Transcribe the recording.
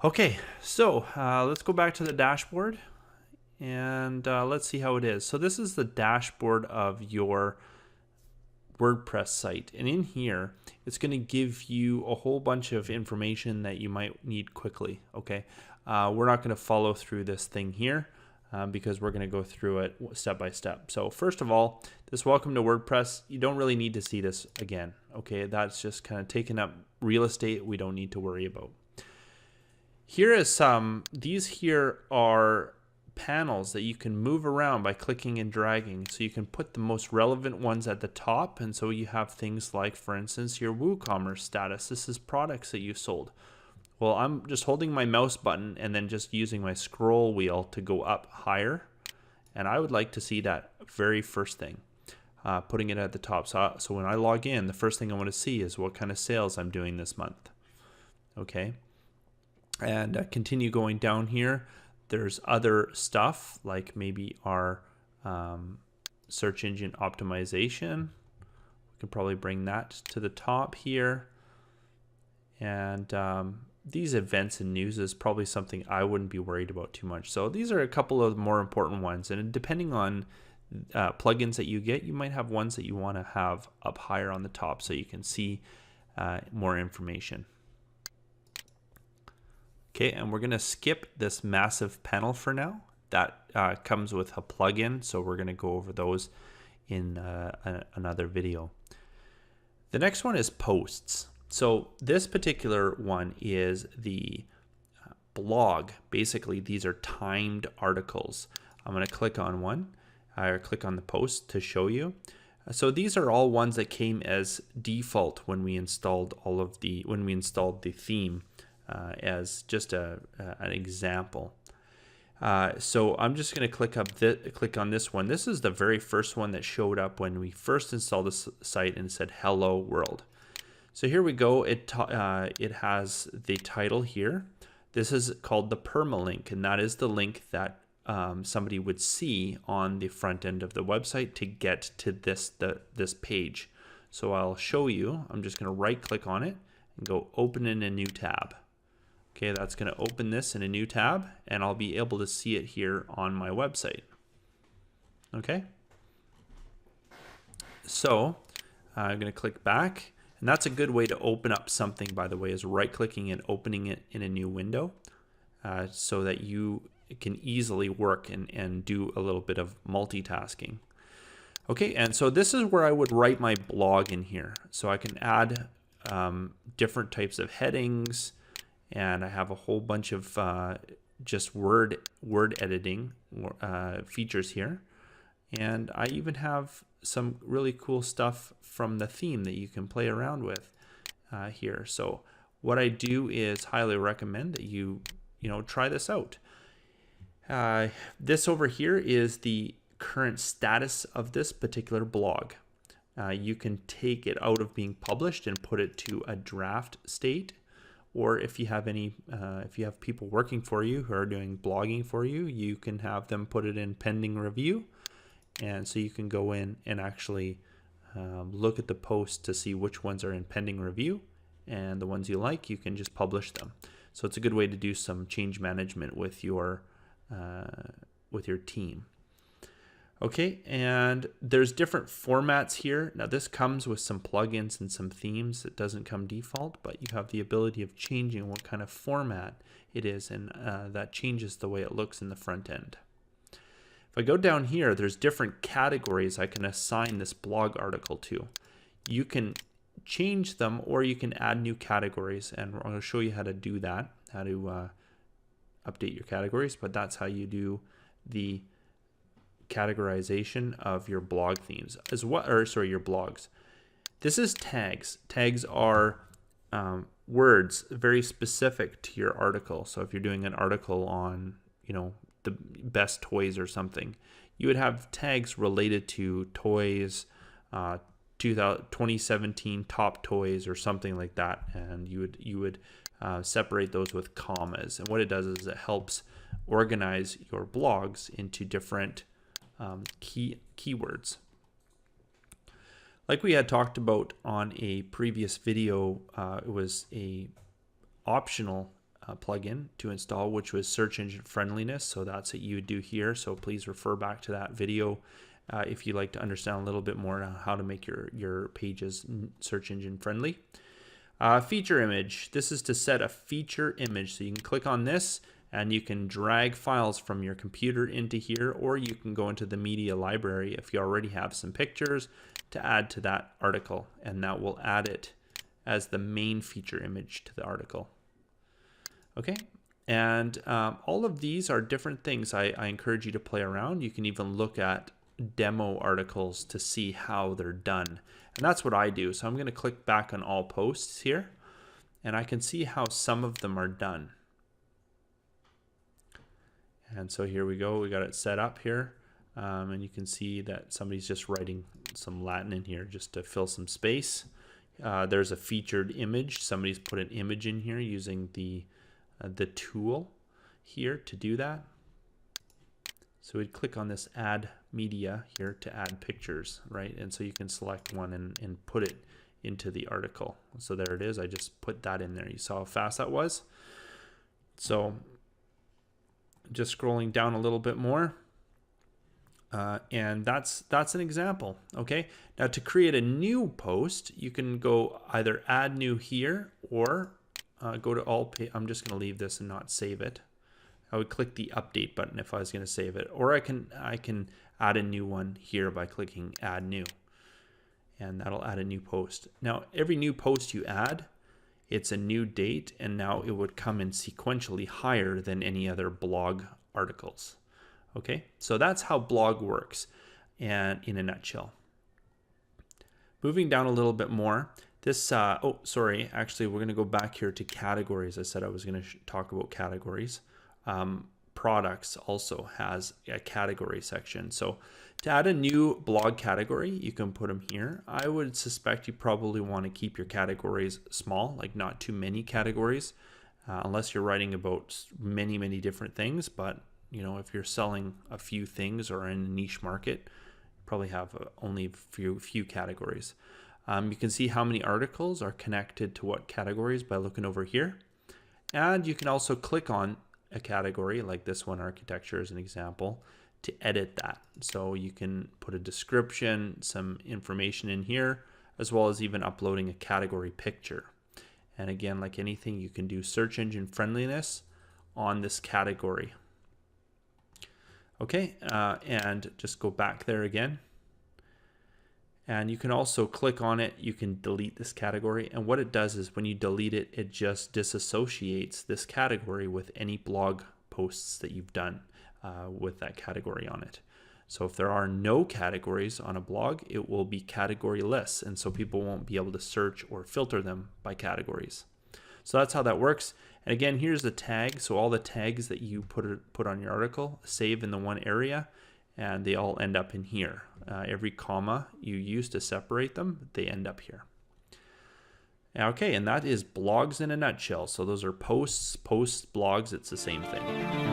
Okay, so let's go back to the dashboard and let's see how it is. So this is the dashboard of your WordPress site, and in here it's going to give you a whole bunch of information that you might need quickly. Okay, we're not going to follow through this thing here because we're going to go through it step by step. So first of all, this welcome to WordPress, you don't really need to see this again. Okay, that's just kind of taking up real estate we don't need to worry about. Here is these here are panels that you can move around by clicking and dragging. So you can put the most relevant ones at the top. And so you have things like, for instance, your WooCommerce status. This is products that you sold. Well, I'm just holding my mouse button and then just using my scroll wheel to go up higher. And I would like to see that very first thing, putting it at the top. So when I log in, the first thing I want to see is what kind of sales I'm doing this month. Okay. And continue going down here. There's other stuff like maybe our search engine optimization. We can probably bring that to the top here. And these events and news is probably something I wouldn't be worried about too much. So these are a couple of more important ones. And depending on plugins that you get, you might have ones that you want to have up higher on the top so you can see more information. Okay, and we're going to skip this massive panel for now. That comes with a plugin, so we're going to go over those in another video. The next one is posts. So this particular one is the blog. Basically, these are timed articles. I'm going to click on one, or click on the post to show you. So these are all ones that came as default when we installed the theme. As just an example. So I'm just going to click on this one. This is the very first one that showed up when we first installed this site and said hello world. So here we go. It has the title here. This is called the permalink, and that is the link that somebody would see on the front end of the website to get to this page. So I'll show you. I'm just going to right click on it and go open in a new tab. Okay, that's going to open this in a new tab, and I'll be able to see it here on my website. Okay, so I'm going to click back, and that's a good way to open up something, by the way, is right-clicking and opening it in a new window so that you can easily work and do a little bit of multitasking. Okay, and so this is where I would write my blog in here. So I can add different types of headings, and I have a whole bunch of just word editing features here. And I even have some really cool stuff from the theme that you can play around with here. So what I do is highly recommend that you try this out. This over here is the current status of this particular blog. You can take it out of being published and put it to a draft state. Or if you have people working for you who are doing blogging for you, you can have them put it in pending review. And so you can go in and actually look at the posts to see which ones are in pending review, and the ones you like, you can just publish them. So it's a good way to do some change management with your team. Okay, and there's different formats here. Now this comes with some plugins and some themes. It doesn't come default, but you have the ability of changing what kind of format it is, and that changes the way it looks in the front end. If I go down here, there's different categories I can assign this blog article to. You can change them, or you can add new categories, and I'm going to show you how to do that, how to update your categories, but that's how you do the categorization of your blog themes as well, your blogs. This is tags. Tags are words very specific to your article. So if you're doing an article on, the best toys or something, you would have tags related to toys, 2017 top toys or something like that, and you would separate those with commas. And what it does is it helps organize your blogs into different keywords. Like we had talked about on a previous video, it was a optional plugin to install, which was search engine friendliness. So that's what you would do here. So please refer back to that video if you'd like to understand a little bit more on how to make your pages search engine friendly. Feature image. This is to set a feature image. So you can click on this and you can drag files from your computer into here, or you can go into the media library if you already have some pictures to add to that article, and that will add it as the main feature image to the article. Okay, and all of these are different things. I encourage you to play around. You can even look at demo articles to see how they're done, and that's what I do. So I'm going to click back on all posts here, and I can see how some of them are done. And so here we go, we got it set up here, and you can see that somebody's just writing some Latin in here just to fill some space. There's a featured image. Somebody's put an image in here using the tool here to do that. So we'd click on this add media here to add pictures, right? And so you can select one and put it into the article. So there it is. I just put that in there. You saw how fast that was. So just scrolling down a little bit more, and that's an example. Okay, now to create a new post, you can go either add new here, or go to all page. I'm just going to leave this and not save it. I would click the update button if I was going to save it, or I can add a new one here by clicking add new, and that'll add a new post. Now every new post you add, it's a new date, and now it would come in sequentially higher than any other blog articles. Okay, so that's how blog works, and in a nutshell. Moving down a little bit more, this, oh, sorry, actually we're gonna go back here to categories. I said I was gonna talk about categories. Products also has a category section. So to add a new blog category, you can put them here. I would suspect you probably want to keep your categories small, like not too many categories, unless you're writing about many different things. But you know, if you're selling a few things or in a niche market, you probably have only a few categories. You can see how many articles are connected to what categories by looking over here, and you can also click on a category like this one, architecture as an example, to edit that. So you can put a description, some information in here, as well as even uploading a category picture. And again, like anything, you can do search engine friendliness on this category. Okay, and just go back there again. And you can also click on it. You can delete this category. And what it does is when you delete it, it just disassociates this category with any blog posts that you've done with that category on it. So if there are no categories on a blog, it will be categoryless. And so people won't be able to search or filter them by categories. So that's how that works. And again, here's the tag. So all the tags that you put on your article, save in the one area, and they all end up in here. Every comma you use to separate them, they end up here. Okay, and that is blogs in a nutshell. So those are posts, blogs, it's the same thing.